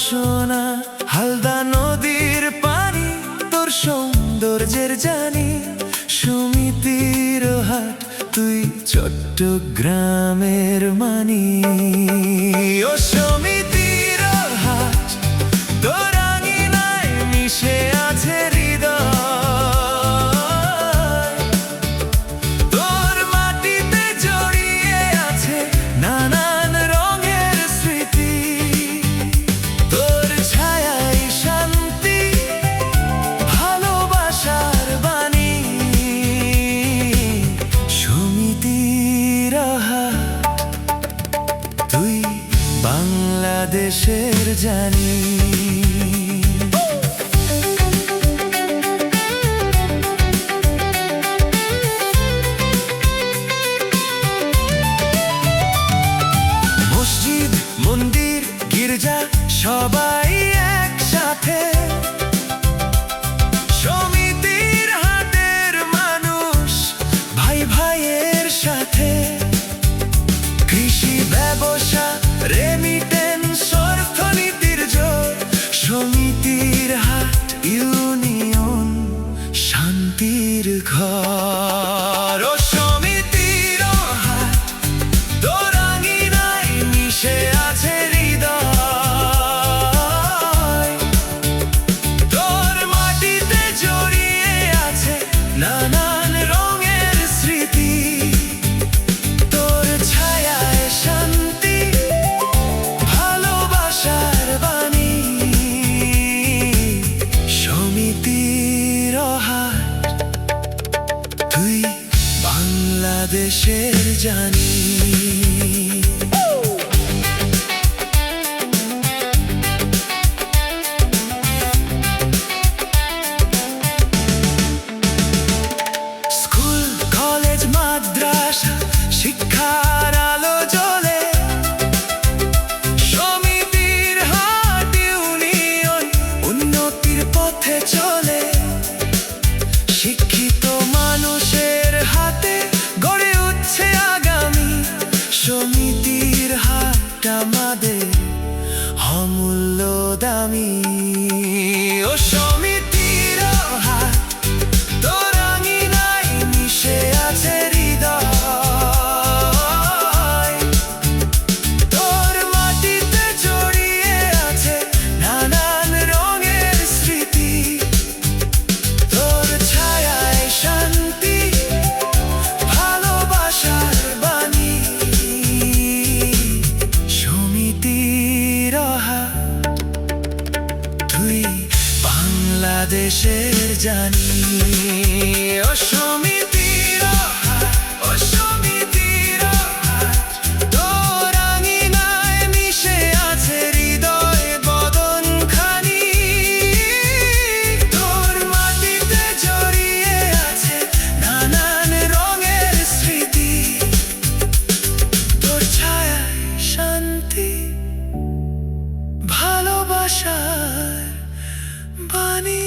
সোনা হালদা নদীর পানি তোর সৌন্দর্যের জানি সুমিতির হাট তুই চট্টগ্রামের মানি ও সমিতির হাট তোর আঙিনায় মিশে আছে হৃদয় তোর মাটিতে জড়িয়ে আছে নানান রঙের স্মৃতি তোর ছায়াই শান্তি ভালোবাসার বাণী সমিতির হাট তুই বাংলাদেশের জানি মসজিদ মন্দির গির্জা সবাই একসাথে সমিতির হাটের মানুষ ভাই ভাইয়ের সাথে কৃষি ব্যবসা রেমিটেন্স অর্থনীতির জোর সমিতির হাট ইউনিয়ন শান্তির ঘর ও সমিতির হাট তোর আঙিনায় মিশে আছে হৃদয় তোর মাটিতে জড়িয়ে আছে নানান রঙের স্মৃতি তোর ছায়ায় শান্তি ভালোবাসার বাণী সমিতির হাট তুই বাংলাদেশের জানি স্কুল কলেজ মাদ্রাসা শিক্ষার আলো জ্বলে সমিতির হাট ইউনিয়ন উন্নতির পথে চলে শিক্ষিত মানুষের হাতে গড়ে উঠছে আগামী সমিতির হাট আমাদের অমূল্য দামি ও সমিতির হাট তোর আঙিনায় মিশে আছে হৃদয় তোর মাটিতে জড়িয়ে আছে নানান রঙের স্মৃতি তোর ছায়ায় শান্তি ভালোবাসার বাণী সমিতির হাট তুই বাংলাদেশের জানি ও সমিতির হাট ও সমিতির হাট তোর আঙিনায় মিশে আছে হৃদয় বদন খানি তোর মাটিতে জড়িয়ে আছে নানান রঙের স্মৃতি তোর ছায়ায় শান্তি ভালোবাসার বাণী